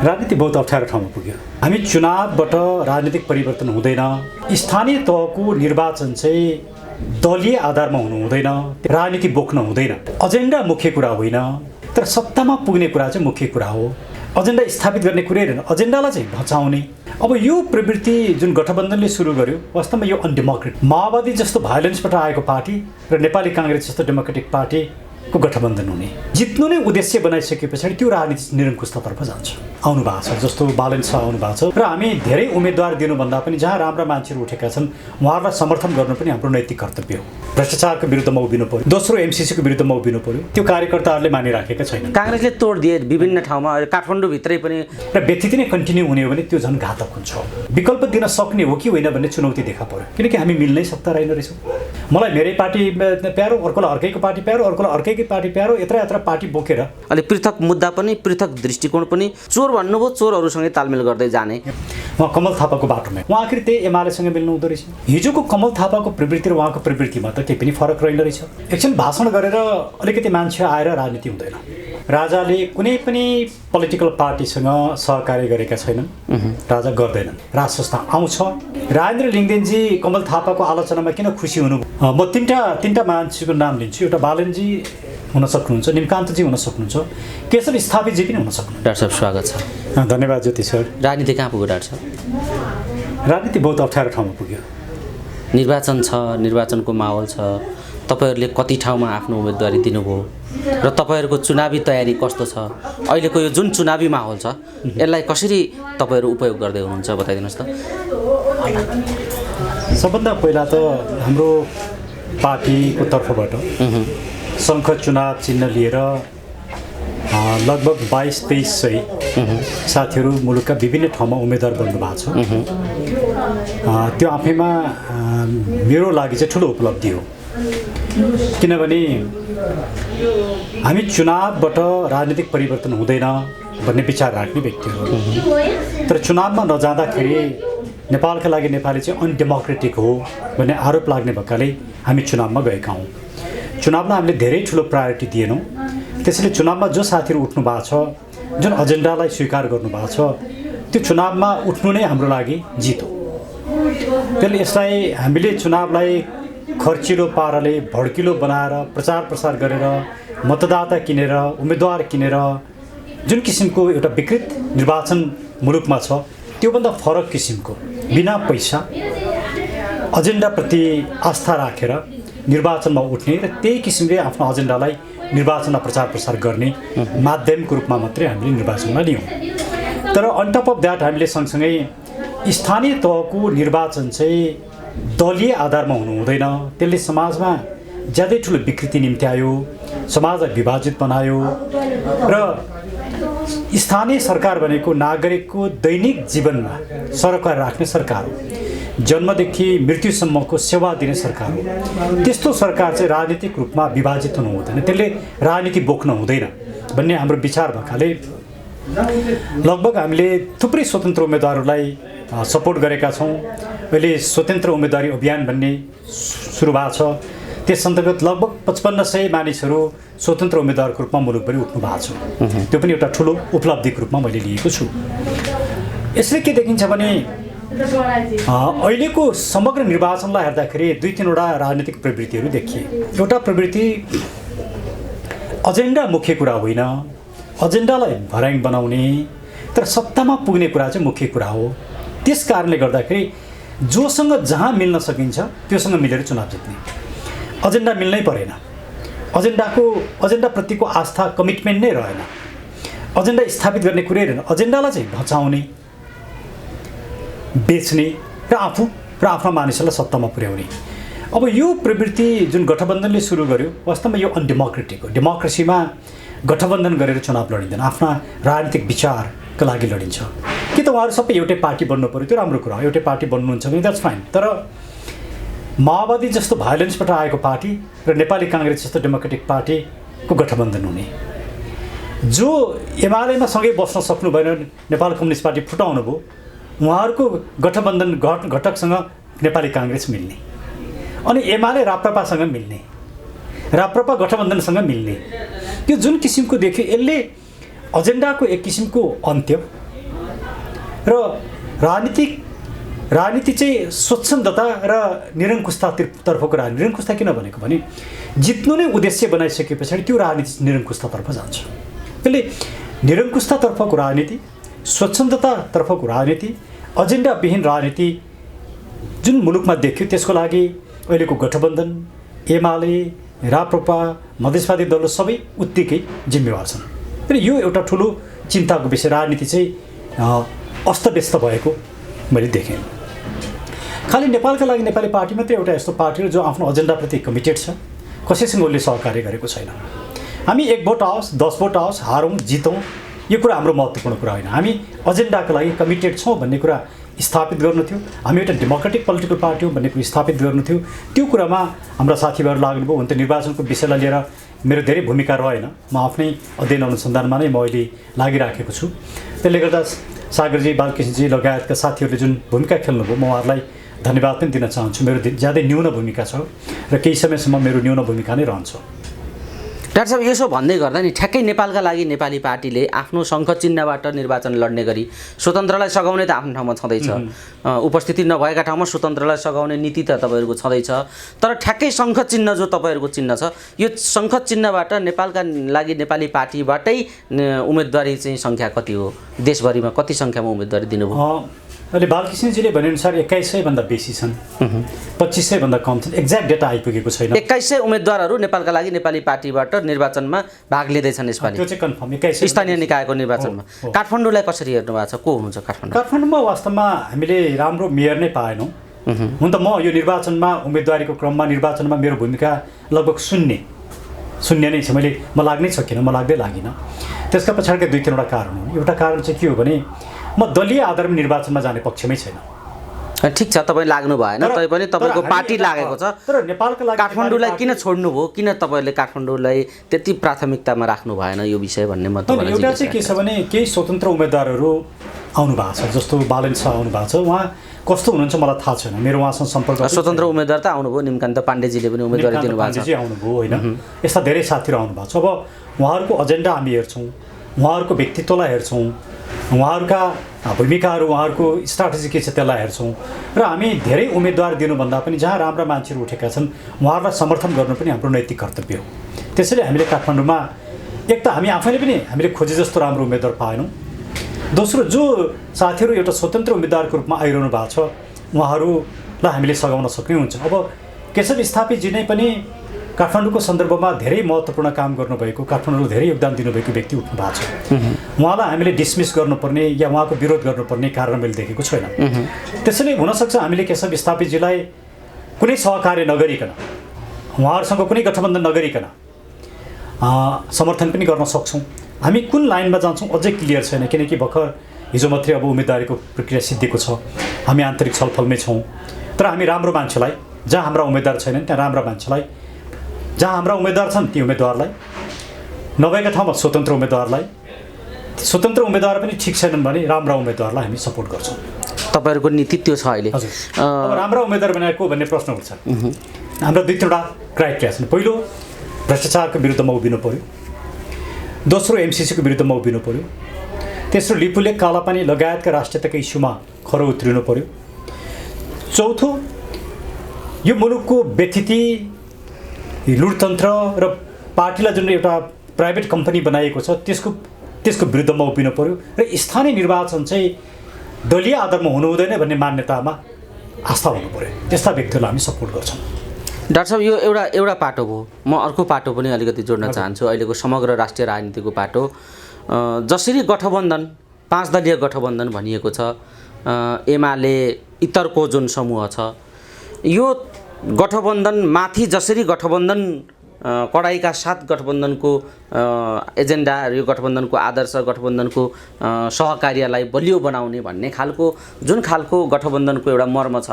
राजनीति बहुत अप्ठ्यारो ठाउँमा पुग्यो। हामी चुनावबाट राजनीतिक परिवर्तन हुँदैन, स्थानीय तहको निर्वाचन चाहिँ दलीय आधारमा हुनु हुँदैन, राजनीति बोक्न हुँदैन। एजेन्डा मुख्य कुरा होइन, तर सत्तामा पुग्ने कुरा चाहिँ मुख्य कुरा हो। एजेन्डा स्थापित गर्ने कुरै होइन, एजेन्डालाई चाहिँ बचाउने। अब यो प्रवृत्ति जुन गठबन्धनले सुरु गर्यो वास्तवमा यो अनडेमोक्रेटिक, माओवादी जस्तो भायोलेन्सबाट आएको पार्टी र नेपाली काङ्ग्रेस जस्तो डेमोक्रेटिक पार्टीको गठबन्धन हुने, जित्नु नै उद्देश्य बनाइसके पछाडि त्यो राजनीति निरङ्कुशतातर्फ जान्छ। आउनु भएको छ जस्तो बालन शाह आउनु भएको छ र हामी धेरै उम्मेदवार दिनुभन्दा पनि जहाँ राम्रा मान्छेहरू उठेका छन् उहाँहरूलाई समर्थन गर्नु पनि हाम्रो नैतिक कर्तव्य हो। भ्रष्टाचारको विरुद्धमा उभिनु पर्यो, दोस्रो एमसीसीको विरुद्धमा उभिनु पर्यो। त्यो कार्यकर्ताहरूले मानिराखेका छैनन्। काङ्ग्रेसले तोड दिए विभिन्न ठाउँमा, काठमाडौँभित्रै पनि, र व्यक्ति नै कन्टिन्यू हुने हो भने त्यो झन् घातक हुन्छ। विकल्प दिन सक्ने हो कि होइन भन्ने चुनौती देखा पर्यो, किनकि हामी मिल्नै सक्दा रहेन रहेछौँ। मलाई मेरै पार्टी प्यारो, अर्कोलाई अर्कैको पार्टी प्यारो, अर्कोलाई अर्कैको पार्टी प्यारो, यत्र पार्टी बोकेर अलि पृथक मुद्दा पनि, पृथक दृष्टिकोण पनि। चोर भन्नुभयो, चोरहरूसँगै तालमेल गर्दै जाने। उहाँ कमल थापाको बाटोमा, उहाँ आखिर त्यही एमालेसँग मिल्नु हुँदो रहेछ। हिजोको कमल थापाको प्रवृत्ति र उहाँको प्रवृत्तिमा त केही पनि फरक रहेन रहेछ। एकछिन भाषण गरेर अलिकति मान्छे आएर राजनीति हुँदैन। राजाले कुनै पनि पोलिटिकल पार्टीसँग सहकार्य गरेका छैनन्, राजा गर्दैनन्। राज संस्था आउँछ। राजेन्द्र लिङ्गदेनजी कमल थापाको आलोचनामा किन खुसी हुनुभयो? म तिनवटा मान्छेको नाम लिन्छु। एउटा बालनजी हुन सक्नुहुन्छ, निमकान्तजी हुन सक्नुहुन्छ, केशव स्थापितजी पनि हुन सक्नुहुन्छ। डाक्टर साहब स्वागत छ। धन्यवाद ज्योति सर। राजनीति कहाँ पुग्यो डाक्टर साहब? राजनीति बहुत अप्ठ्यारो ठाउँमा पुग्यो। निर्वाचन छ, निर्वाचनको माहौल छ। तपाईँहरूले कति ठाउँमा आफ्नो उम्मेदवारी दिनुभयो र तपाईँहरूको चुनावी तयारी कस्तो छ? अहिलेको यो जुन चुनावी माहौल छ यसलाई कसरी तपाईँहरू उपयोग गर्दै हुनुहुन्छ बताइदिनुहोस् त। सबभन्दा पहिला त हाम्रो पार्टीको तर्फबाट शङ्ख चुनाव चिन्ह लिएर लगभग 2200-2300 साथीहरू मुलुकका विभिन्न ठाउँमा उम्मेदवार बन्नु भएको छ। त्यो आफैमा मेरो लागि चाहिँ ठुलो उपलब्धि हो, किनभने हामी चुनावबाट राजनीतिक परिवर्तन हुँदैन भन्ने विचार राख्ने व्यक्तिहरू, तर चुनावमा नजाँदाखेरि नेपालका लागि नेपाली चाहिँ अनडेमोक्रेटिक हो भन्ने आरोप लाग्ने भएकाले हामी चुनावमा गएका हौँ। चुनावमा हामीले धेरै ठुलो प्रायोरिटी दिएनौँ। त्यसैले चुनावमा जो साथीहरू उठ्नु भएको छ, जुन एजेन्डालाई स्वीकार गर्नुभएको छ, त्यो चुनावमा उठ्नु नै हाम्रो लागि जित हो। त्यसले यसलाई हामीले चुनावलाई खर्चिलो पाराले भड्किलो बनाएर प्रचार प्रसार गरेर मतदाता किनेर उम्मेदवार किनेर जुन किसिमको एउटा विकृत निर्वाचन मुलुकमा छ, त्योभन्दा फरक किसिमको बिना पैसा एजेन्डाप्रति आस्था राखेर निर्वाचनमा उठ्ने र त्यही किसिमले आफ्नो एजेन्डालाई निर्वाचनमा प्रचार प्रसार गर्ने माध्यमको रूपमा मात्रै हामीले निर्वाचनमा लियौँ। तर अन टप अफ द्याट हामीले सँगसँगै स्थानीय तहको निर्वाचन चाहिँ दलीय आधारमा हुनु हुँदैन। त्यसले समाजमा ज्यादै ठुलो विकृति निम्त्यायो, समाजलाई विभाजित बनायो र स्थानीय सरकार भनेको नागरिकको दैनिक जीवनमा सरकार राख्ने सरकार हो, जन्मदेखि मृत्युसम्मको सेवा दिने सरकार हो। त्यस्तो सरकार चाहिँ राजनीतिक रूपमा विभाजित हुनु हुँदैन, त्यसले राजनीति बोक्न हुँदैन भन्ने हाम्रो विचार भएकाले लगभग हामीले थुप्रै स्वतन्त्र उम्मेदवारहरूलाई सपोर्ट गरेका छौँ। अहिले स्वतन्त्र उम्मेदवारी अभियान भन्ने सुरु भएको छ। त्यस अन्तर्गत लगभग 5500 मानिसहरू स्वतन्त्र उम्मेदवारको रूपमा मुलुकभरि उठ्नु भएको छ। त्यो पनि एउटा ठुलो उपलब्धिको रूपमा मैले लिएको छु। यसले के देखिन्छ भने अहिलेको समग्र निर्वाचनलाई हेर्दाखेरि 2-3वटा राजनीतिक प्रवृत्तिहरू देखिए। एउटा प्रवृत्ति एजेन्डा मुख्य कुरा होइन, एजेन्डालाई भर्याङ बनाउने, तर सत्तामा पुग्ने कुरा चाहिँ मुख्य कुरा हो। त्यस कारणले गर्दाखेरि जोसँग जहाँ मिल्न सकिन्छ त्योसँग मिलेर चुनाव जित्ने। एजेन्डा मिल्नै परेन, एजेन्डाप्रतिको आस्था कमिटमेन्ट नै रहेन, एजेन्डा स्थापित गर्ने कुरै रहेन, एजेन्डालाई चाहिँ भचाउने, बेच्ने र आफ्ना मानिसहरूलाई सत्तामा पुर्याउने। अब यो प्रवृत्ति जुन गठबन्धनले सुरु गर्यो वास्तवमा यो अनडेमोक्रेटिक हो। डेमोक्रेसीमा गठबन्धन गरेर चुनाव लडिँदैन, आफ्ना राजनीतिक विचारका लागि लडिन्छ। कि त उहाँहरू सबै एउटै पार्टी बन्नु पऱ्यो, त्यो राम्रो कुरा हो, एउटै पार्टी बन्नुहुन्छ भने द्याट्स फाइन। तर माओवादी जस्तो भायोलेन्सबाट आएको पार्टी र नेपाली काङ्ग्रेस जस्तो डेमोक्रेटिक पार्टीको गठबन्धन हुने, जो एमालेमा सँगै बस्न सक्नु भएन, नेपाल कम्युनिस्ट पार्टी फुटाउनु भयो, उहाँहरूको गठबन्धन घटकसँग नेपाली काङ्ग्रेस मिल्ने, अनि एमाले राप्रपासँग मिल्ने, राप्रपा गठबन्धनसँग मिल्ने, त्यो जुन किसिमको देखियो यसले एजेन्डाको एक किसिमको अन्त्य र राजनीति चाहिँ स्वच्छन्दता र निरङ्कुशतातर्फको राजनीति। निरङ्कुशता किन भनेको भने जित्नु नै उद्देश्य बनाइसके पछाडि त्यो राजनीति निरङ्कुशतातर्फ जान्छ। त्यसले निरङ्कुशतातर्फको राजनीति, स्वच्छन्दतातर्फको राजनीति, एजेन्डाविहीन राजनीति जुन मुलुकमा देखियो त्यसको लागि अहिलेको गठबन्धन, एमाले, राप्रपा, मधेसवादी दल सबै उत्तिकै जिम्मेवार छन्। र यो एउटा ठुलो चिन्ताको विषय, राजनीति चाहिँ अस्तव्यस्त भएको मैले देखेँ। खालि नेपालका लागि नेपाली पार्टी मात्रै एउटा यस्तो पार्टी हो जो आफ्नो एजेन्डाप्रति कमिटेड छ, कसैसँग उसले सहकार्य गरेको छैन। हामी 1 भोट आओस्, 10 भोट आओस्, हारौँ जितौँ, यो कुरा हाम्रो महत्त्वपूर्ण कुरा होइन। हामी एजेन्डाको लागि कमिटेड छौँ भन्ने कुरा स्थापित गर्नु थियो। हामी एउटा डेमोक्रेटिक पोलिटिकल पार्टी हो भन्ने कुरा स्थापित गर्नु थियो। त्यो कुरामा हाम्रा साथीभाइहरू लाग्नुभयो। हुन त निर्वाचनको विषयलाई लिएर मेरो धेरै भूमिका रहेन, म आफ्नै अध्ययन अनुसन्धानमा नै म अहिले लागिराखेको छु। त्यसले गर्दा सागरजी, बालकृष्णजी लगायतका साथीहरूले जुन भूमिका खेल्नुभयो म उहाँहरूलाई धन्यवाद पनि दिन चाहन्छु। मेरो ज्यादै न्यून भूमिका छ र केही समयसम्म मेरो न्यून भूमिका नै रहन्छ। डाक्टर साहब, यसो भन्दै गर्दा नि ठ्याक्कै नेपालका लागि नेपाली पार्टीले आफ्नो शङ्ख चिन्हबाट निर्वाचन लड्ने गरी स्वतन्त्रलाई सघाउने त आफ्नो ठाउँमा छँदैछ, उपस्थिति नभएका ठाउँमा स्वतन्त्रलाई सघाउने नीति त तपाईँहरूको छँदैछ। तर ठ्याक्कै शङ्ख चिन्ह जो तपाईँहरूको चिन्ह छ, यो शङ्ख चिन्हबाट नेपालका लागि नेपाली पार्टीबाटै उम्मेदवारी चाहिँ सङ्ख्या कति हो? देशभरिमा कति सङ्ख्यामा उम्मेदवारी दिनुभयो? अहिले बालकृष्णजीले भनेअनुसार 2100 भन्दा बेसी छन्, 2500 भन्दा कम छन्। एक्ज्याक्ट डेटा आइपुगेको छैन। 2100 उम्मेदवारहरू नेपालका लागि नेपाली पार्टीबाट निर्वाचनमा भाग लिँदैछन् यसपालि। त्यो चाहिँ कन्फर्म 2100 स्थानीय निकायको निर्वाचनमा। काठमाडौँलाई कसरी हेर्नु भएको छ? को हुनुहुन्छ काठमाडौँ? काठमाडौँमा वास्तवमा हामीले राम्रो मेयर नै पाएनौँ। हुन त म यो निर्वाचनमा उम्मेदवारीको क्रममा निर्वाचनमा मेरो भूमिका लगभग शून्य नै छ। म लाग्नै सकिनँ, म लाग्दै लागिनँ। त्यसका पछाडिका 2-3वटा कारण हुन्। एउटा कारण चाहिँ के हो भने म दलीय आधारमा निर्वाचनमा जाने पक्षमै छैन। ठिक छ, तपाईँ लाग्नु भएन, तैपनि तपाईँको पार्टी लागेको छ। तर नेपालका लागि काठमाडौँलाई किन छोड्नुभयो? किन तपाईँले काठमाडौँलाई त्यति प्राथमिकतामा राख्नु भएन यो विषय भन्ने म तपाईँलाई एउटा चाहिँ के छ भने केही स्वतन्त्र उम्मेदवारहरू आउनु भएको छ, जस्तो बालन शाह आउनु भएको छ। उहाँ कस्तो हुनुहुन्छ मलाई थाहा छैन, मेरो उहाँसँग सम्पर्क। स्वतन्त्र उम्मेदवार त आउनुभयो, निमकान्त पाण्डेजीले पनि उम्मेदवारी दिनुभएको छ। आउनुभयो होइन, यस्ता धेरै साथीहरू आउनु भएको छ। अब उहाँहरूको एजेन्डा हामी हेर्छौँ, उहाँहरूको व्यक्तित्वलाई हेर्छौँ, उहाँहरूका भूमिकाहरू, उहाँहरूको स्ट्राटेजी के छ त्यसलाई हेर्छौँ। र हामी धेरै उम्मेदवार दिनुभन्दा पनि जहाँ राम्रा मान्छेहरू उठेका छन् उहाँहरूलाई समर्थन गर्नु पनि हाम्रो नैतिक कर्तव्य हो। त्यसैले हामीले काठमाडौँमा एक त हामी आफैले पनि हामीले खोजे जस्तो राम्रो उम्मेदवार पाएनौँ। दोस्रो, जो साथीहरू एउटा स्वतन्त्र उम्मेदवारको रूपमा आइरहनु भएको छ उहाँहरूलाई हामीले सघाउन सक्ने हुन्छ। अब केशव स्थापितजी नै पनि काठमाडौँको सन्दर्भमा धेरै महत्त्वपूर्ण काम गर्नुभएको, काठमाडौँलाई धेरै योगदान दिनुभएको व्यक्ति उठ्नु भएको छ। उहाँलाई हामीले डिसमिस गर्नुपर्ने या उहाँको विरोध गर्नुपर्ने कारण मैले देखेको छैन। त्यसैले हुनसक्छ हामीले केशव स्थापितजीलाई कुनै सहकार्य नगरिकन, उहाँहरूसँग कुनै गठबन्धन नगरिकन समर्थन पनि गर्न सक्छौँ। हामी कुन लाइनमा जान्छौँ अझै क्लियर छैन, किनकि भर्खर हिजो मात्रै अब उम्मेदवारीको प्रक्रिया सिद्धिएको छ। हामी आन्तरिक छलफलमै छौँ। तर हामी राम्रो मान्छेलाई, जहाँ हाम्रा उम्मेदवार छैनन् त्यहाँ राम्रा मान्छेलाई, जहाँ हाम्रा उम्मेदवार छन् ती उम्मेदवारलाई, नभएका ठाउँमा स्वतन्त्र उम्मेदवारलाई, स्वतन्त्र उम्मेदवार पनि ठिक छैनन् भने राम्रा उम्मेदवारलाई हामी सपोर्ट गर्छौँ। तपाईँहरूको नीति त्यो छ अहिले? हजुर। अब राम्रा उम्मेदवार बनाएको भन्ने प्रश्न उठ्छ। हाम्रा 2-3वटा क्राइटेरिया छन्। पहिलो, भ्रष्टाचारको विरुद्धमा उभिनु पऱ्यो। दोस्रो, एमसिसीको विरुद्धमा उभिनु पऱ्यो। तेस्रो, लिपुलेक, कालापानी लगायतका राष्ट्रियताका इस्युमा खरो उत्रिनु पऱ्यो। चौथो, यो मुलुकको व्यथिति, लुटतन्त्र र पार्टीलाई जुन एउटा प्राइभेट कम्पनी बनाइएको छ त्यसको विरुद्धमा उभिनु पऱ्यो। र स्थानीय निर्वाचन चाहिँ दलीय आधारमा हुनु हुँदैन भन्ने मान्यतामा आस्था हुनु पऱ्यो। त्यस्ता व्यक्तिहरूलाई हामी सपोर्ट गर्छौँ। डाक्टर साहब, यो एउटा पाटो भयो। म अर्को पाटो पनि अलिकति जोड्न चाहन्छु। अहिलेको समग्र राष्ट्रिय राजनीतिको पाटो, जसरी गठबन्धन 5 दलीय गठबन्धन भनिएको छ, एमाले इतरको जुन समूह छ, यो गठबन्धनमाथि जसरी गठबन्धन कडाइका साथ गठबन्धनको एजेन्डा, यो गठबन्धनको आदर्श, गठबन्धनको सहकार्यलाई बलियो बनाउने भन्ने खालको जुन खालको गठबन्धनको एउटा मर्म छ,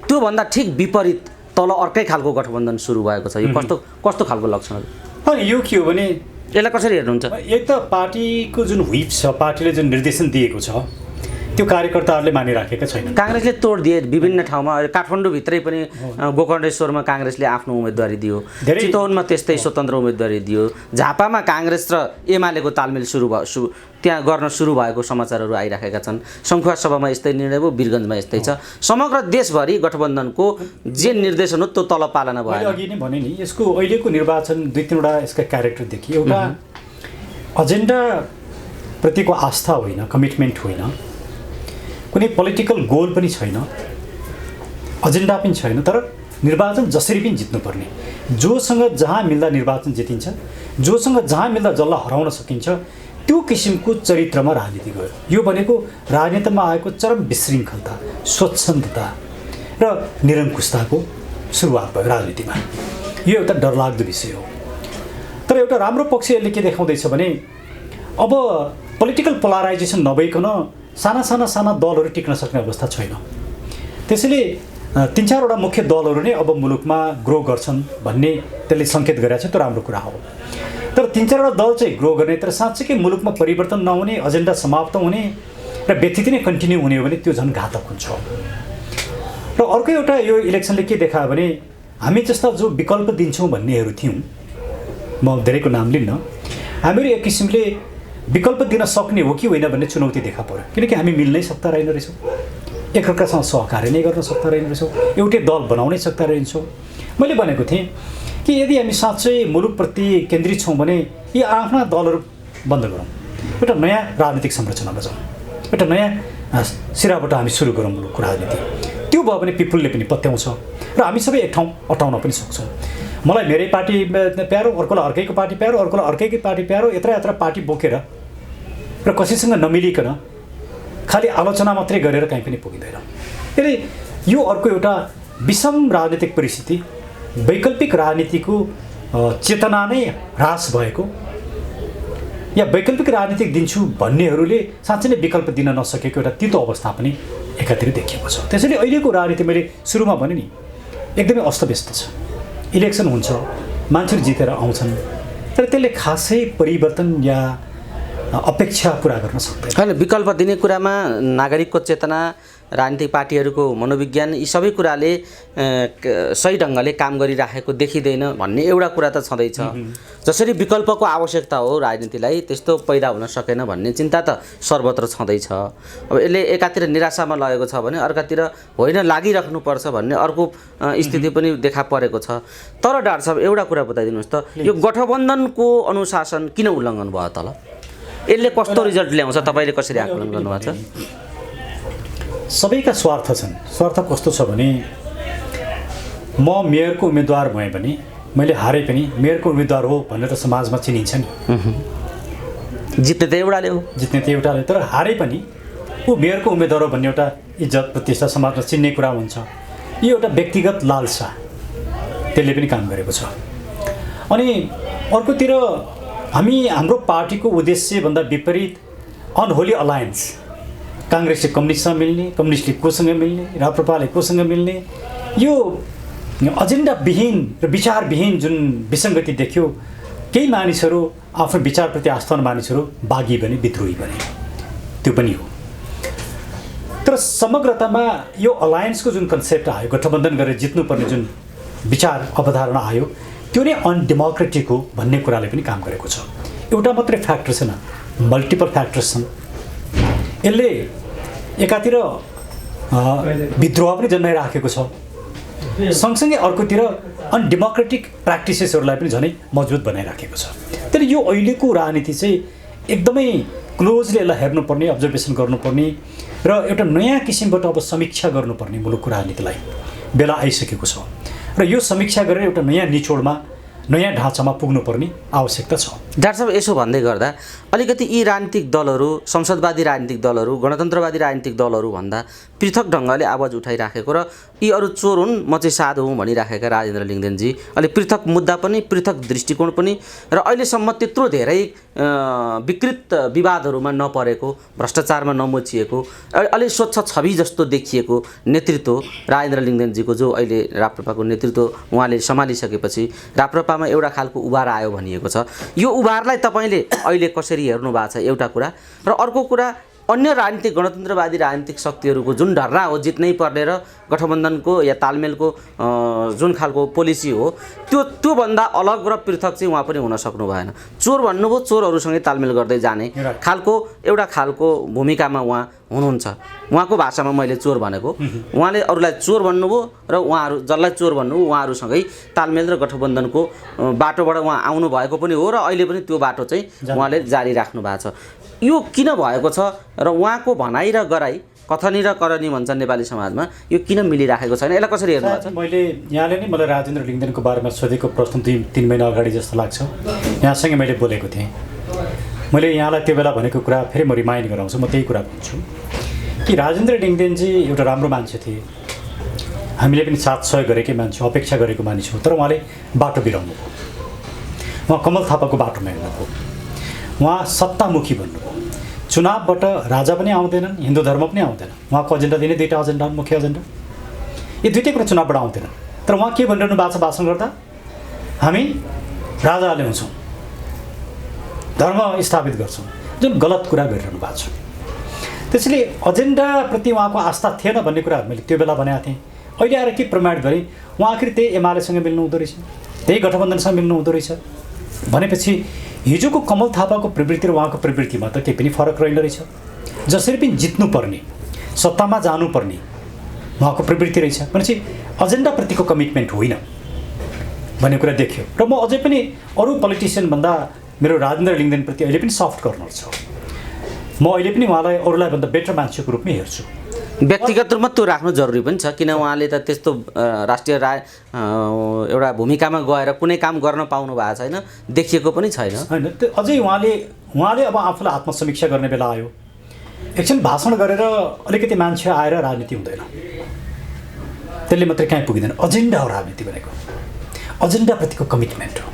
त्योभन्दा ठिक विपरीत तल अर्कै खालको गठबन्धन सुरु भएको छ। यो कस्तो खालको लक्षण? अनि यो के हो भने यसलाई कसरी हेर्नुहुन्छ? एक त पार्टीको जुन व्हिप छ, पार्टीले जुन निर्देशन दिएको छ, त्यो कार्यकर्ताहरूले मानिराखेका छैनन्। काङ्ग्रेसले तोड दिए विभिन्न ठाउँमा अहिले काठमाडौँभित्रै पनि गोकर्णेश्वरमा काङ्ग्रेसले आफ्नो उम्मेदवारी दियो, चितवनमा त्यस्तै स्वतन्त्र उम्मेदवारी दियो, झापामा काङ्ग्रेस र एमालेको तालमेल त्यहाँ गर्न सुरु भएको समाचारहरू आइराखेका छन्। सङ्खुवासभामा यस्तै निर्णय भयो, वीरगन्जमा यस्तै छ। समग्र देशभरि गठबन्धनको जे निर्देशन हो त्यो तल पालना भयो। अघि नै भने नि यसको अहिलेको निर्वाचन 2-3वटा यसका क्यारेक्टर देखिए। एउटा एजेन्डा प्रतिको आस्था होइन, कमिटमेन्ट होइन, कुनै पोलिटिकल गोल पनि छैन, एजेन्डा पनि छैन, तर निर्वाचन जसरी पनि जित्नुपर्ने, जोसँग जहाँ मिल्दा निर्वाचन जितिन्छ, जोसँग जहाँ मिल्दा जसलाई हराउन सकिन्छ, त्यो किसिमको चरित्रमा राजनीति गयो। यो भनेको राजनीतिमा आएको चरम विशृङ्खलता, स्वच्छन्दता र निरङ्कुशताको सुरुवात भयो राजनीतिमा। यो एउटा डरलाग्दो विषय हो। तर एउटा राम्रो पक्ष यसले के देखाउँदैछ भने अब पोलिटिकल पोलराइजेसन नभइकन साना दलहरू टिक्न सक्ने अवस्था छैन। त्यसैले 3-4वटा मुख्य दलहरू नै अब मुलुकमा ग्रो गर्छन् भन्ने त्यसले सङ्केत गरेको छ। त्यो राम्रो कुरा हो। तर 3-4वटा दल चाहिँ ग्रो गर्ने, तर साँच्चैकै मुलुकमा परिवर्तन नहुने, एजेन्डा समाप्त हुने र व्यतीत नै कन्टिन्यू हुने हो भने त्यो झन् घातक हुन्छ। र अर्को एउटा यो इलेक्सनले के देखायो भने हामी जस्ता जो विकल्प दिन्छौँ भन्नेहरू थियौँ, म धेरैको नाम लिन्न, हामीहरू एक किसिमले विकल्प दिन सक्ने हो कि होइन भन्ने चुनौती देखा पर्यो। किनकि हामी मिल्नै सक्दा रहेन रहेछौँ, एकअर्कासँग सहकार्य नै गर्न सक्दा रहेन रहेछौँ, एउटै दल बनाउनै सक्दा रहेछौँ। मैले भनेको थिएँ कि यदि हामी साँच्चै मुलुकप्रति केन्द्रित छौँ भने यी आफ्ना दलहरू बन्द गरौँ, एउटा नयाँ राजनीतिक संरचनामा जाउँ, एउटा नयाँ सिराबाट हामी सुरु गरौँ मुलुकको राजनीति। त्यो भयो भने पिपुलले पनि पत्याउँछ र हामी सबै एक ठाउँ अटाउन पनि सक्छौँ। मलाई मेरै पार्टी प्यारो, अर्कोलाई अर्कैको पार्टी प्यारो, अर्कोलाई अर्कैको पार्टी प्यारो, यत्र पार्टी बोकेर र कसैसँग नमिलिकन खालि आलोचना मात्रै गरेर कहीँ पनि पुगिँदैन। त्यसले यो अर्को एउटा विषम राजनीतिक परिस्थिति, वैकल्पिक राजनीतिको चेतना नै ह्रास भएको, या वैकल्पिक राजनीति दिन्छु भन्नेहरूले साँच्चै नै विकल्प दिन नसकेको एउटा तितो अवस्था पनि एकातिर देखिएको छ। त्यसैले अहिलेको राजनीति मैले सुरुमा भने नि एकदमै अस्तव्यस्त छ। इलेक्सन हुन्छ, मान्छेहरू जितेर आउँछन्, तर त्यसले खासै परिवर्तन या अपेक्षा पुरा गर्न सक्दैन। होइन, विकल्प दिने कुरामा नागरिकको चेतना, राजनीतिक पार्टीहरूको मनोविज्ञान, यी सबै कुराले सही ढङ्गले काम गरिराखेको देखिँदैन भन्ने एउटा कुरा त छँदैछ। जसरी विकल्पको आवश्यकता हो राजनीतिलाई, त्यस्तो पैदा हुन सकेन भन्ने चिन्ता त सर्वत्र छँदैछ। अब यसले एकातिर निराशामा लगेको छ भने अर्कातिर होइन लागिराख्नुपर्छ भन्ने अर्को स्थिति पनि देखा परेको छ। तर डाक्टर साहब एउटा कुरा बताइदिनुहोस् त, यो गठबन्धनको अनुशासन किन उल्लङ्घन भयो त? यसले कस्तो रिजल्ट ल्याउँछ, तपाईँले कसरी आकलन गर्नुभएको छ? सबैका स्वार्थ छन्। स्वार्थ कस्तो छ भने म मेयरको उम्मेदवार भएँ भने मैले हारे पनि मेयरको उम्मेदवार हो भनेर त समाजमा चिनिन्छ नि। जित्ने त एउटाले हो, जित्ने त एउटाले, तर हारे पनि ऊ मेयरको उम्मेदवार हो भन्ने एउटा इज्जत प्रतिष्ठा समाजमा चिन्ने कुरा हुन्छ। यो एउटा व्यक्तिगत लालसा त्यसले पनि काम गरेको छ। अनि अर्कोतिर हाम्रो पार्टीको उद्देश्यभन्दा विपरीत अनहोली अलायन्स, काङ्ग्रेसले कम्युनिस्टसँग मिल्ने, कम्युनिस्टले कोसँग मिल्ने, राप्रपाले कोसँग मिल्ने, यो एजेन्डाविहीन र विचारविहीन जुन विसङ्गति देखियो, केही मानिसहरू आफ्नो विचारप्रति आस्था मानिसहरू बागी बने, विद्रोही बने, त्यो पनि हो। तर समग्रतामा यो अलायन्सको जुन कन्सेप्ट आयो, गठबन्धन गरेर जित्नुपर्ने जुन विचार अवधारणा आयो, त्यो नै अनडेमोक्रेटिक हो भन्ने कुराले पनि काम गरेको छ। एउटा मात्रै फ्याक्टर छैन, मल्टिपल फ्याक्टर्स छन्। यसले एकातिर विद्रोह पनि जन्माइराखेको छ, सँगसँगै अर्कोतिर अनडेमोक्रेटिक प्र्याक्टिसेसहरूलाई पनि झनै मजबुत बनाइराखेको छ। तर यो अहिलेको राजनीति चाहिँ एकदमै क्लोजली यसलाई हेर्नुपर्ने, अब्जर्भेसन गर्नुपर्ने र एउटा नयाँ किसिमबाट अब समीक्षा गर्नुपर्ने मुलुकको राजनीतिलाई बेला आइसकेको छ। र यो समीक्षा गरेर एउटा नयाँ निचोडमा, नयाँ ढाँचामा पुग्नुपर्ने आवश्यकता छ। डाक्टर साहब, यसो भन्दै गर्दा अलिकति यी राजनीतिक दलहरू, संसदवादी राजनीतिक दलहरू, गणतन्त्रवादी राजनीतिक दलहरू भन्दा पृथक ढङ्गले आवाज उठाइराखेको र यी अरू चोर हुन् म चाहिँ साधु हुँ भनिराखेका राजेन्द्र लिङ्गदेनजी अलि पृथक मुद्दा पनि, पृथक दृष्टिकोण पनि, र अहिलेसम्म त्यत्रो धेरै विकृत विवादहरूमा नपरेको, भ्रष्टाचारमा नमोचिएको, अलि स्वच्छ छवि जस्तो देखिएको नेतृत्व राजेन्द्र लिङ्गदेनजीको, जो अहिले राप्रपाको नेतृत्व उहाँले सम्हालिसकेपछि राप्रपामा एउटा खालको उभार आयो भनिएको छ। यो उभारलाई तपाईँले अहिले कसरी हेर्नु भएको छ? एउटा कुरा। र अर्को कुरा, अन्य राजनीतिक गणतन्त्रवादी राजनीतिक शक्तिहरूको जुन ढर्रा हो जित्नै पर्ने र गठबन्धनको या तालमेलको जुन खालको पोलिसी हो त्योभन्दा अलग र पृथक चाहिँ उहाँ पनि हुन सक्नु भएन। चोर भन्नुभयो, चोरहरूसँगै तालमेल गर्दै जाने खालको एउटा खालको भूमिकामा उहाँ हुनुहुन्छ। उहाँको भाषामा मैले चोर भनेको, उहाँले अरूलाई चोर भन्नुभयो र उहाँहरू जसलाई चोर भन्नुभयो उहाँहरूसँगै तालमेल र गठबन्धनको बाटोबाट उहाँ आउनु भएको पनि हो र अहिले पनि त्यो बाटो चाहिँ उहाँले जारी राख्नु भएको छ। यो किन भएको छ र उहाँको भनाइ र गराइ, कथनी र करनी भन्छ नेपाली समाजमा, यो किन मिलिराखेको छैन, यसलाई कसरी हेर्नु भएको छ? मैले यहाँले नै मलाई राजेन्द्र लिङ्गदेनको बारेमा सोधेको प्रश्न 2-3 महिना अगाडि जस्तो लाग्छ। यहाँसँग मैले बोलेको थिएँ। मैले यहाँलाई त्यो बेला भनेको कुरा फेरि म रिमाइन्ड गराउँछु। म त्यही कुरा भन्छु कि राजेन्द्र लिङ्गदेनजी एउटा राम्रो मान्छे थिए, हामीले पनि साथ सहयोग गरेकै मान्छे, अपेक्षा गरेको मानिस हो। तर उहाँले बाटो बिराउनु भयो। उहाँ कमल थापाको बाटोमा हिँड्नुभयो। उहाँ सत्तामुखी भन्नुभयो। चुनावबाट राजा पनि आउँदैनन्, हिन्दू धर्म पनि आउँदैन। उहाँको एजेन्डा दिने दुईवटा एजेन्डा, मुख्य एजेन्डा, यो दुईटै कुरा चुनावबाट आउँदैन। तर उहाँ के भनिरहनु भएको छ भाषण गर्दा? हामी राजा ल्याउँछौँ, धर्म स्थापित गर्छौँ, जुन गलत कुरा गरिरहनु भएको छ। त्यसैले एजेन्डाप्रति उहाँको आस्था थिएन भन्ने कुरा मैले त्यो बेला भनेको थिएँ। अहिले आएर के प्रमाणित गरेँ? उहाँ आखिर त्यही एमालेसँग मिल्नु हुँदो रहेछ, त्यही गठबन्धनसँग मिल्नु हुँदो रहेछ भनेपछि हिजोको कमल थापाको प्रवृत्ति र उहाँको प्रवृत्तिमा त केही पनि फरक रहेन रहेछ। जसरी पनि जित्नुपर्ने, सत्तामा जानुपर्ने उहाँको प्रवृत्ति रहेछ भनेपछि एजेन्डाप्रतिको कमिटमेन्ट होइन भन्ने कुरा देखियो। र म अझै पनि अरू पोलिटिसियनभन्दा मेरो राजेन्द्र लिङ्गदेनप्रति अहिले पनि सफ्ट कर्नर छ। म अहिले पनि उहाँलाई अरूलाई भन्दा बेटर मान्छेको रूपमै हेर्छु। व्यक्तिगत रूपमा त्यो राख्नु जरुरी पनि छ, किन उहाँले त त्यस्तो राष्ट्रिय एउटा भूमिकामा गएर कुनै काम गर्न पाउनु भएको छैन, देखिएको पनि छैन। होइन, त्यो अझै उहाँले अब आफूलाई आत्मसमीक्षा गर्ने बेला आयो। एकछिन भाषण गरेर अलिकति मान्छे आएर राजनीति हुँदैन, त्यसले मात्रै कहीँ पुगिँदैन। एजेन्डा हो राजनीति भनेको, एजेन्डाप्रतिको कमिटमेन्ट हो।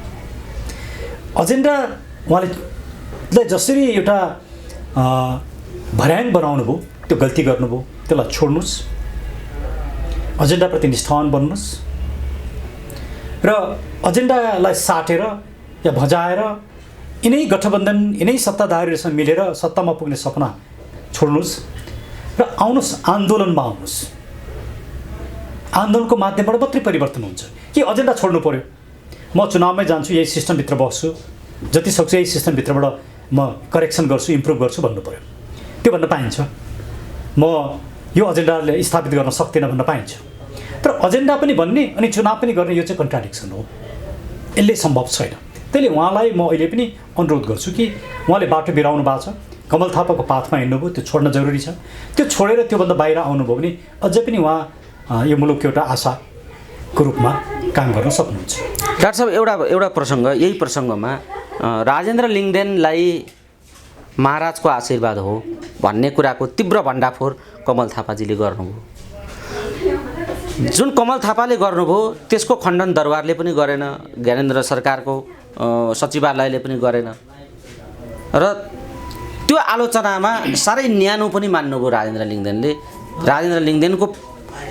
एजेन्डा उहाँले जसरी एउटा भर्याङ बनाउनु भयो, त्यो गल्ती गर्नुभयो, त्यसलाई छोड्नुहोस्, एजेन्डाप्रति निष्ठावान बन्नुहोस् र एजेन्डालाई साटेर या भजाएर यिनै गठबन्धन, यिनै सत्ताधारीहरूसँग मिलेर सत्तामा पुग्ने सपना छोड्नुहोस् र आउनुहोस्, आन्दोलनमा आउनुहोस्। आन्दोलनको माध्यमबाट मात्रै परिवर्तन हुन्छ। के एजेन्डा छोड्नु पर्यो? म चुनावमै जान्छु, यही सिस्टमभित्र बस्छु, जति सक्छु यही सिस्टमभित्रबाट म करेक्सन गर्छु, इम्प्रुभ गर्छु भन्नु पर्यो। त्यो भन्न पाइन्छ। म यो एजेन्डाले स्थापित गर्न सक्दिनँ भन्न पाइन्छ। तर एजेन्डा पनि भन्ने अनि चुनाव पनि गर्ने यो चाहिँ कन्ट्राडिक्सन हो, यसले सम्भव छैन। त्यसले उहाँलाई म अहिले पनि अनुरोध गर्छु कि उहाँले बाटो बिराउनु भएको छ, कमल थापाको पाथमा हिँड्नुभयो, त्यो छोड्न जरुरी छ। त्यो छोडेर त्योभन्दा बाहिर आउनुभयो भने अझै पनि उहाँ यो मुलुकको एउटा आशाको रूपमा काम गर्न सक्नुहुन्छ। डाक्टर साहब, एउटा प्रसङ्ग, यही प्रसङ्गमा राजेन्द्र लिङ्गदेनलाई महाराजको आशीर्वाद हो भन्ने कुराको तीव्र भण्डाफोर कमल थापाजीले गर्नुभयो। जुन कमल थापाले गर्नुभयो त्यसको खण्डन दरबारले पनि गरेन, ज्ञानेन्द्र सरकारको सचिवालयले पनि गरेन र त्यो आलोचनामा साह्रै न्यानो पनि मान्नुभयो राजेन्द्र लिङ्गदेनले। राजेन्द्र लिङ्गदेनको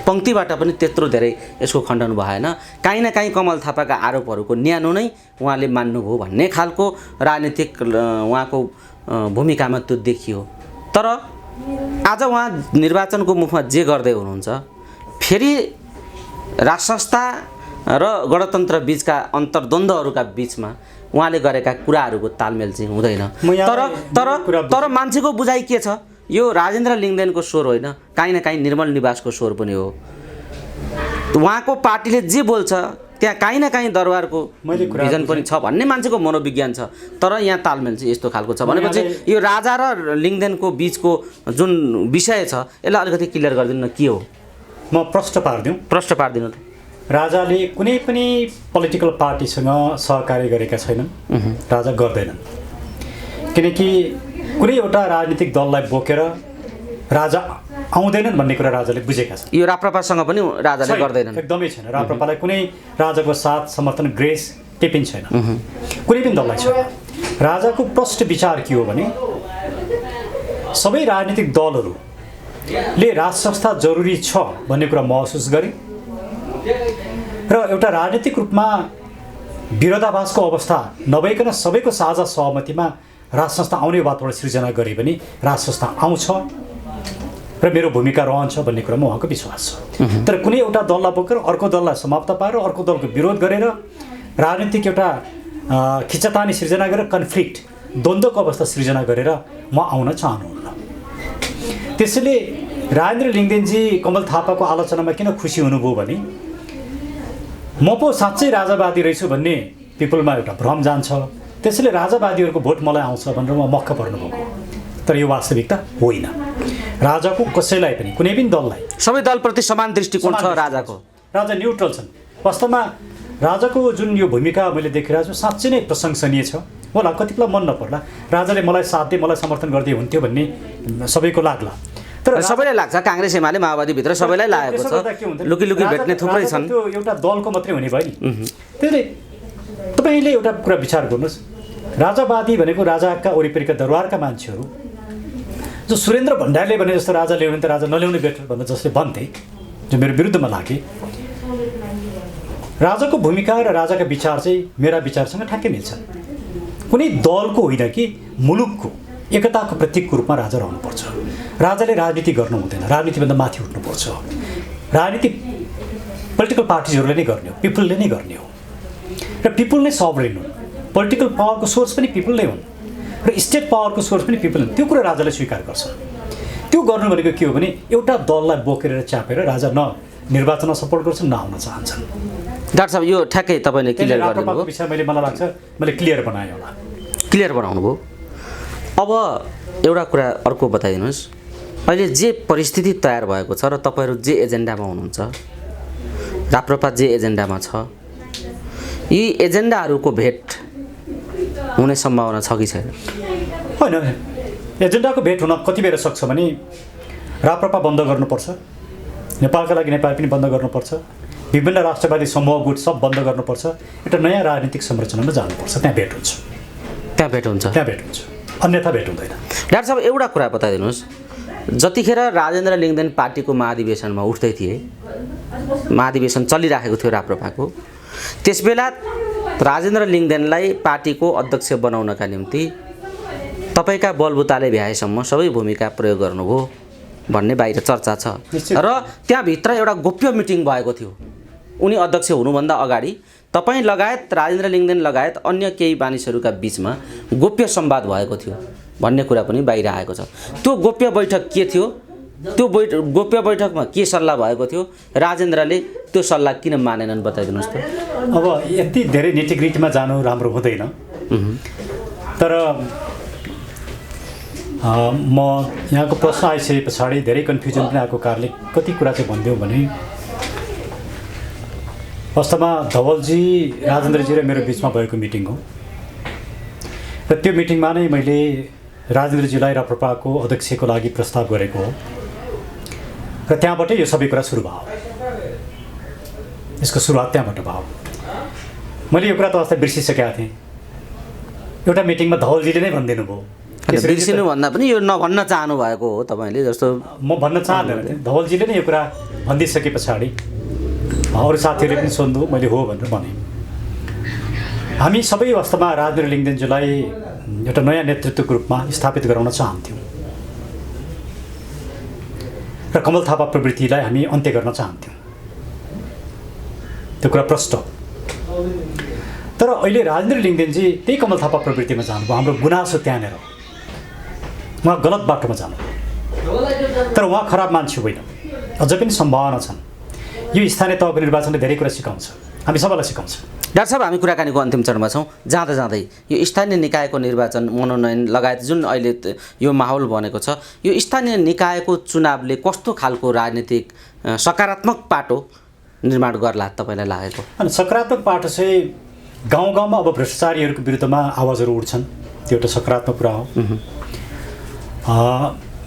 पङ्क्तिबाट पनि त्यत्रो धेरै यसको खण्डन भएन। काहीँ न काहीँ कमल थापाका आरोपहरूको न्यानो नै उहाँले मान्नुभयो भन्ने खालको राजनीतिक उहाँको भूमिकामा त्यो देखियो। तर आज उहाँ निर्वाचनको मुखमा जे गर्दै हुनुहुन्छ, फेरि राज संस्था र गणतन्त्र बिचका अन्तर्द्वन्द्वहरूका बिचमा उहाँले गरेका कुराहरूको तालमेल चाहिँ हुँदैन। तर मान्छेको बुझाइ के छ? यो राजेन्द्र लिङ्गदेनको स्वर होइन, काहीँ न काहीँ निर्मल निवासको स्वर पनि हो। उहाँको पार्टीले जे बोल्छ त्यहाँ काहीँ न काहीँ दरबारको भिजन पनि छ भन्ने मान्छेको मनोविज्ञान छ। तर यहाँ तालमेल चाहिँ यस्तो खालको छ भनेपछि यो राजा र लिङ्गदेनको बिचको जुन विषय छ यसलाई अलिकति क्लियर गरिदिनु न, के हो? म प्रश्न पारिदिनु त। राजाले कुनै पनि पोलिटिकल पार्टीसँग सहकार्य गरेका छैनन्, राजा गर्दैनन्। किनकि कुनै एउटा राजनीतिक दललाई बोकेर राजा आउँदैनन् भन्ने कुरा राजाले बुझेका छन्। यो राप्रपासँग पनि राजाले गर्दैनन्, एकदमै छैन। राप्रपालाई कुनै राजाको साथ समर्थन ग्रेस केही पनि छैन, कुनै पनि दललाई छैन। राजाको प्रष्ट विचार के हो भने सबै राजनीतिक दलहरूले राज संस्था जरुरी छ भन्ने कुरा महसुस गरे र एउटा राजनीतिक रूपमा विरोधाभासको अवस्था नभइकन सबैको साझा सहमतिमा राज संस्था आउने वातावरण सिर्जना गरे भने राज संस्था आउँछ र मेरो भूमिका रहन्छ भन्ने कुरामा उहाँको विश्वास छ। तर कुनै एउटा दललाई बोकेर अर्को दललाई समाप्त पारेर अर्को दलको विरोध गरेर राजनीतिक एउटा खिचातानी सिर्जना गरेर कन्फ्लिक्ट द्वन्द्वको अवस्था सिर्जना गरेर म आउन चाहनुहुन्न। त्यसैले राजेन्द्र लिङ्गदेनजी कमल थापाको आलोचनामा किन खुसी हुनुभयो भने म पो साँच्चै राजावादी रहेछु भन्ने पिपलमा एउटा भ्रम जान्छ, त्यसैले राजावादीहरूको भोट मलाई आउँछ भनेर म मक्ख पर्नुभएको। तर यो वास्तविकता होइन। राजाको कसैलाई पनि कुनै पनि दललाई सबै दलप्रति समान दृष्टिकोण छ राजाको। राजा न्युट्रल छन्। वास्तवमा राजाको जुन यो भूमिका मैले देखिरहेको छु साँच्चै नै प्रशंसनीय छ। होला कतिपय मन नपर्ला, राजाले मलाई साथ दिए मलाई समर्थन गर्दै हुन्थ्यो भन्ने सबैको लाग्ला, तर सबैलाई लाग्छ। काङ्ग्रेस एमाले माओवादीभित्र सबैलाई लागेको छ, लुकी लुकी भेट्ने थुप्रै छन्। त्यो एउटा दलको मात्रै हुने भयो नि। त्यसले तपाईँले एउटा कुरा विचार गर्नुहोस्, राजावादी भनेको राजाका वरिपरिका दरबारका मान्छेहरू जो सुरेन्द्र भण्डारीले भने जस्तो राजा ल्याउने त राजा नल्याउने बेटर भनेर जसले भन्थे, जो मेरो विरुद्धमा लागे, राजाको भूमिका र राजाका विचार चाहिँ मेरा विचारसँग ठ्याक्कै मिल्छन्। कुनै दलको होइन कि मुलुकको एकताको प्रतीकको रूपमा राजा रहनुपर्छ। राजाले राजनीति गर्नु हुँदैन, राजनीतिभन्दा माथि उठ्नुपर्छ। राजनीति पोलिटिकल पार्टिजहरूले नै गर्ने हो, पिपलले नै गर्ने हो र पिपल नै सभरेन हुन्। पोलिटिकल पावरको सोर्स पनि पिपल नै हुन् र स्टेट पावरको सोर्स पनि पिपल हुन्। त्यो कुरा राजाले स्वीकार गर्छन्। त्यो गर्नु भनेको के हो भने एउटा दललाई बोकेर च्यापेर राजा न निर्वाचनमा सपोर्ट गर्छन् न आउन चाहन्छन्। डाक्टर साहब यो ठ्याक्कै तपाईँले क्लियर गरिदिनुभयो। विषय मलाई लाग्छ मैले क्लियर बनाएँ होला। क्लियर बनाउनु भयो। अब एउटा कुरा अर्को बताइदिनुहोस्, अहिले जे परिस्थिति तयार भएको छ र तपाईँहरू जे एजेन्डामा हुनुहुन्छ, राप्रपा जे एजेन्डामा छ, यी एजेन्डाहरूको भेट हुने सम्भावना छ कि छैन? होइन, एजेन्डाको भेट हुन कति बेर सक्छ भने राप्रपा बन्द गर्नुपर्छ, नेपालका लागि नेपाल पनि बन्द गर्नुपर्छ, विभिन्न राष्ट्रवादी समूह गुट सब बन्द गर्नुपर्छ, एउटा नयाँ राजनीतिक संरचनामा जानुपर्छ। त्यहाँ भेट हुन्छ। त्यहाँ भेट हुन्छ। त्यहाँ भेट हुन्छ, अन्यथा भेट हुँदैन। डाक्टर साहब एउटा कुरा बताइदिनुहोस्, जतिखेर राजेन्द्र लिङ्गदेन पार्टीको महाधिवेशनमा उठ्दै थिए, महाधिवेशन चलिराखेको थियो राप्रपाको, त्यसबेला राजेन्द्र लिङ्गदेनलाई पार्टीको अध्यक्ष बनाउनका निम्ति तपाईँका बलबुताले भ्याएसम्म सबै भूमिका प्रयोग गर्नुभयो भन्ने बाहिर चर्चा छ र त्यहाँभित्र एउटा गोप्य मिटिङ भएको थियो। उनी अध्यक्ष हुनुभन्दा अगाडि तपाईँ लगायत राजेन्द्र लिङ्गदेन लगायत अन्य केही मानिसहरूका बिचमा गोप्य संवाद भएको थियो भन्ने कुरा पनि बाहिर आएको छ। त्यो गोप्य बैठक के थियो? त्यो गोप्य बैठकमा के सल्लाह भएको थियो? राजेन्द्रले त्यो सल्लाह किन मानेनन् बताइदिनुहोस् त। अब यति धेरै नेटिग्रिटीमा जानु राम्रो हुँदैन, तर म यहाँको प्रश्न आइसके पछाडि धेरै कन्फ्युजन पनि आएको कारणले कति कुरा चाहिँ भनिदिउँ भने, वास्तवमा धवलजी राजेन्द्रजी र मेरो बिचमा भएको मिटिङ हो र त्यो मिटिङमा नै मैले राजेन्द्रजीलाई राप्रपाको अध्यक्षको लागि प्रस्ताव गरेको हो र त्यहाँबाटै यो सबै कुरा सुरु भयो। यसको सुरुवात त्यहाँबाट भयो। मैले यो कुरा त वास्तव बिर्सिसकेका थिएँ। एउटा मिटिङमा धवलजीले नै भनिदिनु भयो। बिर्सिनु भन्दा पनि यो नभन्न चाहनु भएको हो तपाईँले, जस्तो म भन्न चाहँदैन थिएँ। धवलजीले नै यो कुरा भनिदिइसके पछाडि अरू साथीहरूले पनि सोध्नु, मैले हो भनेर भने। हामी सबै वास्तवमा राजेन्द्र लिङ्गदेनजीलाई एउटा नयाँ नेतृत्वको रूपमा स्थापित गराउन चाहन्थ्यौँ र कमल थापा प्रवृत्तिलाई हामी अन्त्य गर्न चाहन्थ्यौँ। त्यो कुरा प्रष्ट। तर अहिले राजेन्द्र लिङ्गदेनजी त्यही कमल थापा प्रवृत्तिमा जानुभयो। हाम्रो गुनासो त्यहाँनिर, उहाँ गलत बाटोमा जानुभयो। तर उहाँ खराब मान्छे होइन, अझै पनि सम्भावना छन्। यो स्थानीय तहको निर्वाचनले धेरै कुरा सिकाउँछ, हामी सबैलाई सिकाउँछ। डाक्टर साहब, हामी कुराकानीको अन्तिम चरणमा छौँ। जाँदा जाँदै यो स्थानीय निकायको निर्वाचन मनोनयन लगायत जुन अहिले यो माहौल बनेको छ, यो स्थानीय निकायको चुनावले कस्तो खालको राजनीतिक सकारात्मक पाटो निर्माण गर्ला तपाईँलाई लागेको? अनि सकारात्मक पाटो चाहिँ गाउँ गाउँमा अब भ्रष्टाचारीहरूको विरुद्धमा आवाजहरू उठ्छन्, त्यो एउटा सकारात्मक कुरा हो।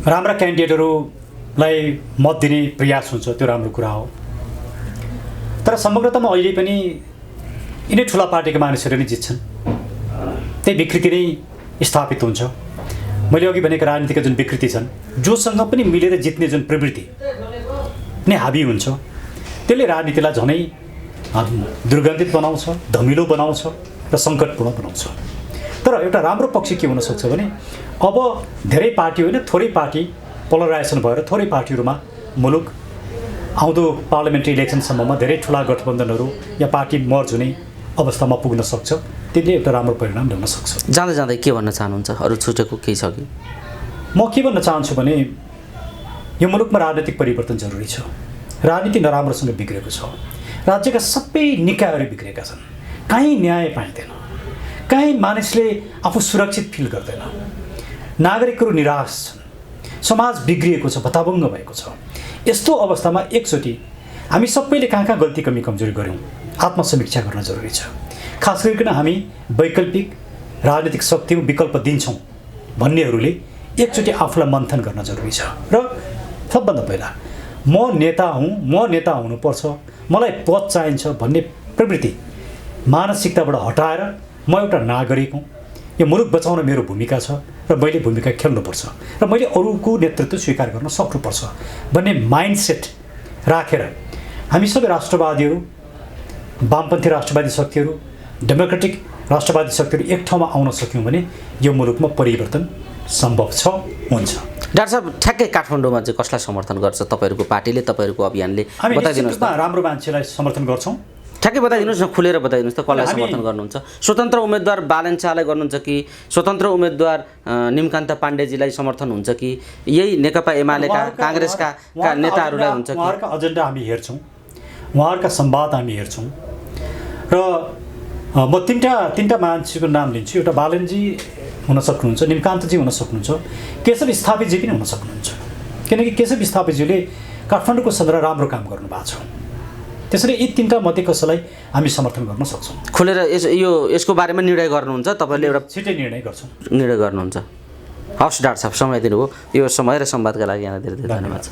राम्रा क्यान्डिडेटहरूलाई मत दिने प्रयास हुन्छ, त्यो राम्रो कुरा हो। तर समग्रतामा अहिले पनि यिनै ठुला पार्टीका मानिसहरू नै जित्छन्, त्यही विकृति नै स्थापित हुन्छ। मैले अघि भनेको राजनीतिका जुन विकृति छन्, जोसँग पनि मिलेर जित्ने जुन प्रवृत्ति नै हाबी हुन्छ, त्यसले राजनीतिलाई झनै दुर्गन्धित बनाउँछ, धमिलो बनाउँछ र सङ्कटपूर्ण बनाउँछ। तर तर एउटा राम्रो पक्ष के हुनसक्छ भने अब धेरै पार्टी होइन थोरै पार्टी पोलराइजेसन भएर थोरै पार्टीहरूमा मुलुक आउँदो पार्लियामेन्ट्री इलेक्सनसम्ममा धेरै ठुला गठबन्धनहरू या पार्टी मर्ज हुने अवस्थामा पुग्न सक्छ। त्यसले एउटा राम्रो परिणाम ल्याउन सक्छ। जाँदै जाँदै के भन्न चाहनुहुन्छ? अरू छुटेको केही छ कि? म के भन्न चाहन्छु भने यो मुलुकमा राजनीतिक परिवर्तन जरुरी छ। राजनीति नराम्रोसँग बिग्रेको छ। राज्यका सबै निकायहरू बिग्रेका छन्। कहीँ न्याय पाइँदैन, कहीँ मानिसले आफू सुरक्षित फिल गर्दैन, नागरिकहरू निराश छन्, समाज बिग्रिएको छ, भताभङ्ग भएको छ। यस्तो अवस्थामा एकचोटि हामी सबैले कहाँ गल्ती कमी कमजोरी गऱ्यौँ आत्मसमीक्षा गर्न जरुरी छ। खास गरिकन हामी वैकल्पिक राजनीतिक शक्तिमा विकल्प दिन्छौँ भन्नेहरूले एकचोटि आफूलाई मन्थन गर्न जरुरी छ। र सबभन्दा पहिला म नेता हुनुपर्छ, मलाई पद चाहिन्छ भन्ने प्रवृत्ति मानसिकताबाट हटाएर म एउटा नागरिक हुँ, यो मुलुक बचाउन मेरो भूमिका छ र मैले भूमिका खेल्नुपर्छ र मैले अरूको नेतृत्व स्वीकार गर्न सक्नुपर्छ भन्ने माइन्डसेट राखेर हामी सबै राष्ट्रवादीहरू, वामपन्थी राष्ट्रवादी शक्तिहरू, डेमोक्रेटिक राष्ट्रवादी शक्तिहरू एक ठाउँमा आउन सक्यौँ भने यो मुलुकमा परिवर्तन सम्भव छ, हुन्छ। डाक्टर साहब, ठ्याक्कै काठमाडौँमा चाहिँ कसलाई समर्थन गर्छ तपाईँहरूको पार्टीले, तपाईँहरूको अभियानले? बताइदिनुहोस् न। राम्रो मान्छेलाई समर्थन गर्छौँ। ठ्याक्कै बताइदिनुहोस् न, खुलेर बताइदिनुहोस् त कसलाई समर्थन गर्नुहुन्छ? स्वतन्त्र उम्मेदवार बालन शाहलाई गर्नुहुन्छ कि स्वतन्त्र उम्मेदवार निमकान्त पाण्डेजीलाई समर्थन हुन्छ कि यही नेकपा एमालेका काङ्ग्रेसका नेताहरूलाई हुन्छ कि? उहाँहरूका एजेन्डा हामी हेर्छौँ, उहाँहरूका संवाद हामी हेर्छौँ र म तीनटा मान्छेको नाम लिन्छु। एउटा बालनजी हुन सक्नुहुन्छ, निमकान्तजी हुन सक्नुहुन्छ, केशव स्थापितजी पनि हुन सक्नुहुन्छ। किनकि केशव स्थापितजीले काठमाडौँको सदरमा राम्रो काम गर्नुभएको छ। त्यसैले यी तीनटा मध्ये कसैलाई हामी समर्थन गर्न सक्छौँ। खुलेर यसको बारेमा निर्णय गर्नुहुन्छ तपाईँले? एउटा छिटै निर्णय गर्छौँ। निर्णय गर्नुहुन्छ। हवस् डाक्टर साहब, समय दिनुभयो। यो समय र संवादका लागि यहाँलाई धेरै धेरै धन्यवाद छ।